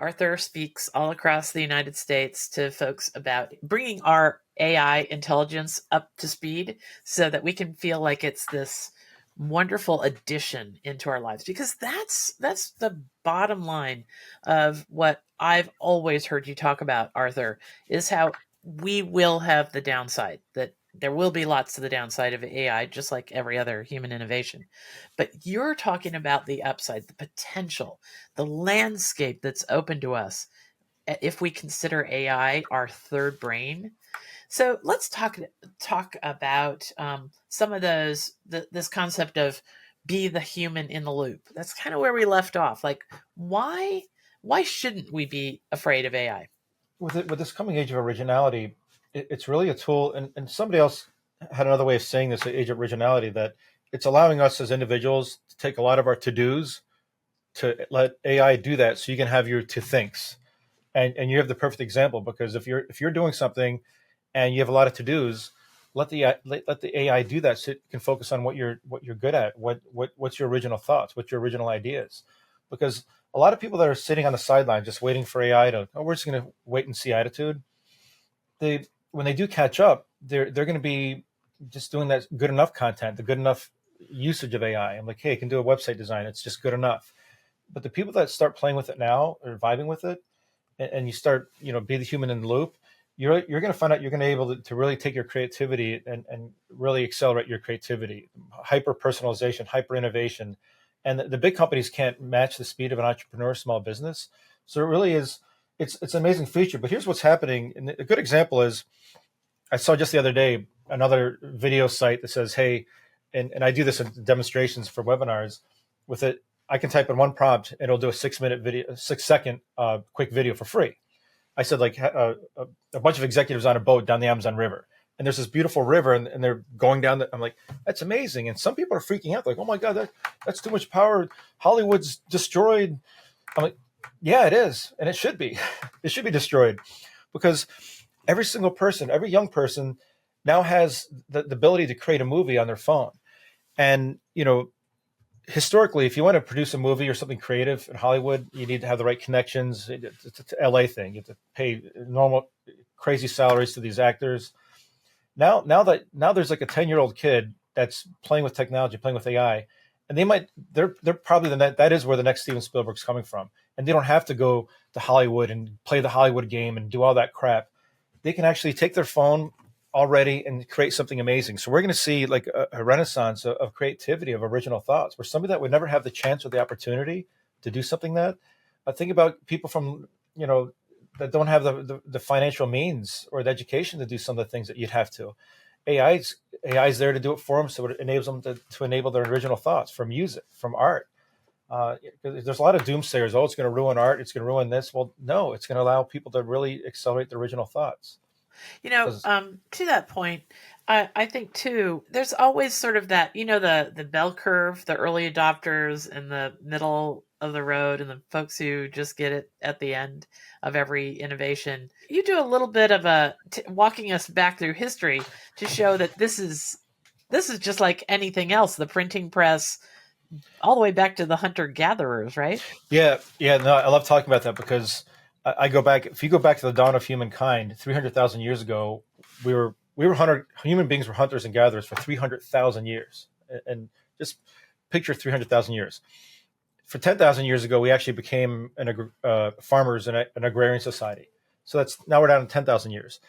Arthur speaks all across the United States to folks about bringing our AI intelligence up to speed so that we can feel like it's this wonderful addition into our lives, because that's the bottom line of what I've always heard you talk about, Arthur, is how we will have the downside, that there will be lots of the downside of AI, just like every other human innovation. But you're talking about the upside, the potential, the landscape that's open to us if we consider AI our third brain. So let's talk about some of this concept of be the human in the loop. That's kind of where we left off. Like, why shouldn't we be afraid of AI? With this coming age of originality, it's really a tool. And somebody else had another way of saying this, age of originality, that it's allowing us as individuals to take a lot of our to-dos to let AI do that, so you can have your to thinks. And you have the perfect example, because if you're doing something and you have a lot of to dos, let the AI do that, so it can focus on what you're good at, what's your original thoughts, what's your original ideas. Because a lot of people that are sitting on the sideline just waiting for AI to, oh, we're just going to wait and see attitude. They When they do catch up, they're going to be just doing that good enough content, the good enough usage of AI. I'm like, hey, I can do a website design. It's just good enough. But the people that start playing with it now or vibing with it, and you start, be the human in the loop, you're going to find out you're going to be able to really take your creativity and really accelerate your creativity, hyper personalization, hyper innovation. And the big companies can't match the speed of an entrepreneur, small business. So it really is, it's an amazing feature. But here's what's happening. And a good example is, I saw just the other day another video site that says, hey, and I do this in demonstrations for webinars with it. I can type in one prompt and it'll do a 6-minute video, 6-second quick video for free. I said, like, a bunch of executives on a boat down the Amazon River, and there's this beautiful river, and they're going down. I'm like, that's amazing. And some people are freaking out, like, oh my God, that's too much power. Hollywood's destroyed. I'm like, yeah, it is, and it should be. It should be destroyed, because every single person, every young person, now has the ability to create a movie on their phone. And historically, if you want to produce a movie or something creative in Hollywood, you need to have the right connections. It's an LA thing. You have to pay normal, crazy salaries to these actors. Now there's like a 10-year-old kid that's playing with technology, playing with AI, and they're probably that is where the next Steven Spielberg's coming from. And they don't have to go to Hollywood and play the Hollywood game and do all that crap. They can actually take their phone already and create something amazing. So we're going to see like a renaissance of creativity, of original thoughts, where somebody that would never have the chance or the opportunity to do something that, think about people from, that don't have the financial means or the education to do some of the things that you'd have to. AI's there to do it for them, so it enables them to enable their original thoughts from music, from art. There's a lot of doomsayers. Oh, it's going to ruin art. It's going to ruin this. Well, no, it's going to allow people to really accelerate their original thoughts. To that point, I think too, there's always sort of that, the bell curve, the early adopters and the middle of the road and the folks who just get it at the end of every innovation. You do a little bit of walking us back through history to show that this is just like anything else, the printing press, all the way back to the hunter gatherers, right? Yeah. No, I love talking about that, because I go back. If you go back to the dawn of humankind, 300,000 years ago, human beings were hunters and gatherers for 300,000 years, and just picture 300,000 years. For 10,000 years ago, we actually became farmers in an agrarian society. So now we're down to 10,000 years.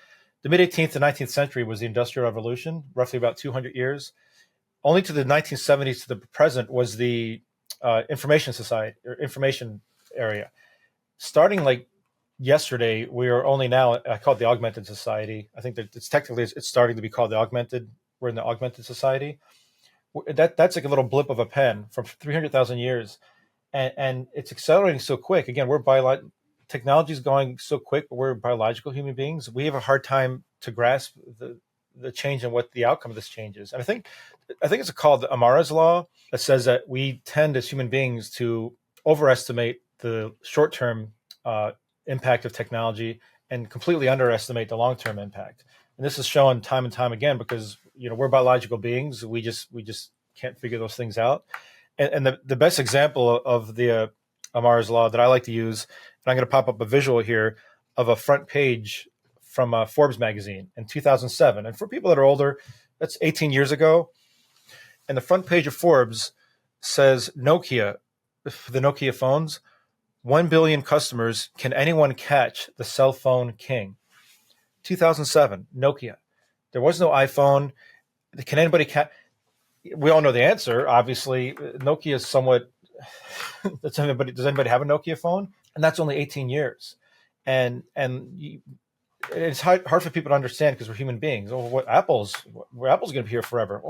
The mid 18th to 19th century was the Industrial Revolution, roughly about 200 years. Only to the 1970s to the present was the information society, or information area. Starting like yesterday, we are only now, I call it the augmented society. I think that it's starting to be called the augmented. We're in the augmented society. That's like a little blip of a pen from 300,000 years. And it's accelerating so quick. Again, technology is going so quick, but we're biological human beings. We have a hard time to grasp the change and what the outcome of this change is. And I think it's called Amara's law, that says that we tend as human beings to overestimate the short-term impact of technology and completely underestimate the long-term impact. And this is shown time and time again, because we're biological beings. We just can't figure those things out. And the best example of the Amar's law that I like to use, and I'm going to pop up a visual here of a front page from Forbes magazine in 2007. And for people that are older, that's 18 years ago. And the front page of Forbes says Nokia, the Nokia phones, 1 billion customers. Can anyone catch the cell phone king? 2007, Nokia. There was no iPhone. Can anybody catch? We all know the answer. Obviously, Nokia is somewhat. Does anybody have a Nokia phone? And that's only 18 years. And it's hard for people to understand because we're human beings. Oh, Apple's going to be here forever.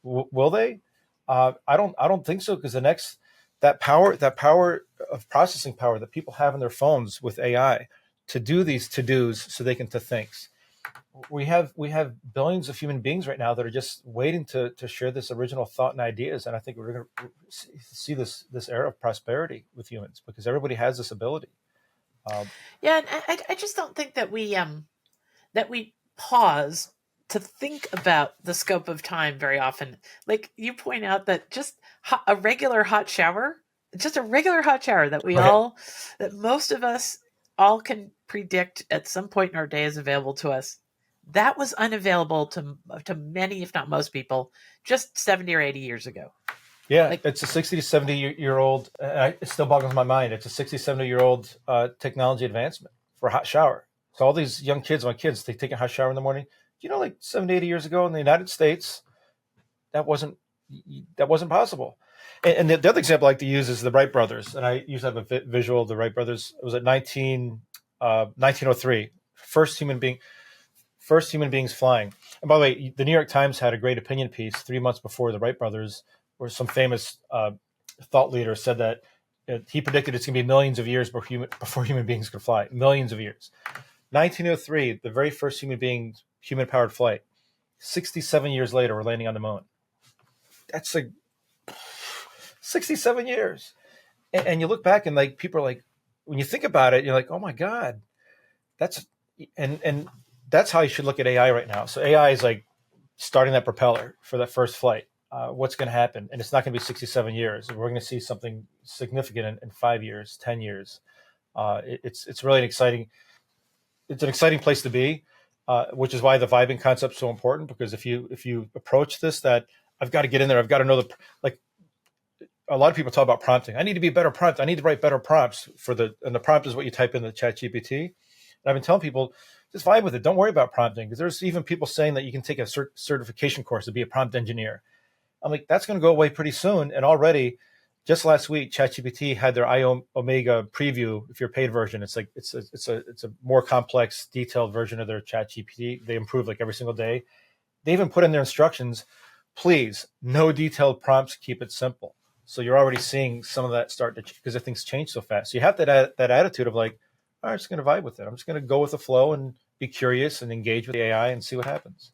Well, will they? I don't think so, because that power of processing power that people have in their phones with AI to do these to dos so they can to thinks. We have billions of human beings right now that are just waiting to share this original thought and ideas, and I think we're going to see this era of prosperity with humans because everybody has this ability. Yeah, and I just don't think that we pause to think about the scope of time very often. Like you point out that just a regular hot shower, just a regular hot shower that Right. that most of us all can predict at some point in our day is available to us. That was unavailable to many, if not most people, just 70 or 80 years ago. Yeah, Like, it's a 60 to 70 year old. It still boggles my mind. It's a 60, 70 year old technology advancement for a hot shower. So all these young kids, my kids, they take a hot shower in the morning. Like 70, 80 years ago in the United States, that wasn't possible. And the other example I like to use is the Wright brothers. And I usually have a visual of the Wright brothers. It was at 1903, first human beings flying. And by the way, the New York Times had a great opinion piece 3 months before the Wright brothers, where some famous thought leader said that he predicted it's going to be millions of years before human beings could fly. Millions of years. 1903, the very first human-powered flight. 67 years later, we're landing on the moon. That's like 67 years. And you look back and like people are like, when you think about it, you're like, oh my God, that's and that's how you should look at AI right now. So AI is like starting that propeller for that first flight. What's going to happen? And it's not going to be 67 years. We're going to see something significant in 5 years, 10 years. It's really it's an exciting place to be, which is why the vibing concept is so important. Because if you approach this, that I've got to get in there, I've got to know like a lot of people talk about prompting. I need to be a better prompt. I need to write better prompts and the prompt is what you type in the chat GPT. And I've been telling people, just vibe with it. Don't worry about prompting, because there's even people saying that you can take a certification course to be a prompt engineer. I'm like, that's going to go away pretty soon. And already, just last week, ChatGPT had their Omega preview. If you're a paid version, it's like it's a more complex, detailed version of their ChatGPT. They improve like every single day. They even put in their instructions, please, no detailed prompts, keep it simple. So you're already seeing some of that start to, because things change so fast. So you have that attitude of like, all right, I'm just going to vibe with it. I'm just going to go with the flow and be curious and engage with the AI and see what happens.